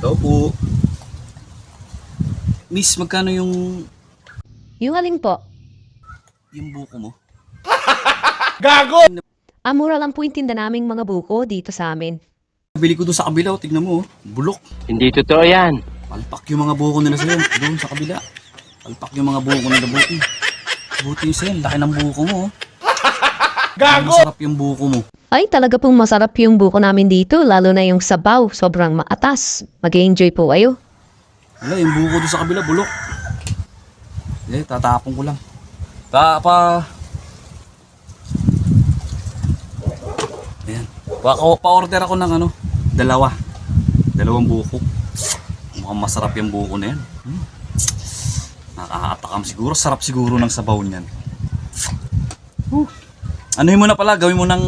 Hello po. Miss, magkano yung Alin po? buko mo? Mura lang po yung tinda naming mga buko dito sa amin. Bili ko doon sa kabila, tignan mo, bulok. Hindi totoo yan. Palpak yung mga buko nila sa'yo, doon sa kabila. Palpak yung mga buko nila, buti. Buti yung sa'yo, laki ng buko mo. Masarap yung buko mo. Ay, talaga pong masarap yung buko namin dito, lalo na yung sabaw, sobrang maatas. Mag-enjoy po kayo. Wala, yung buko doon sa kabila, bulok. Tatapon ko lang. Ayan. Pa-order ako ng dalawang buko. Mukhang masarap yung buko na yan. Nakakatakam siguro. Sarap siguro ng sabaw niyan. Anuhin mo na pala, gawin mo ng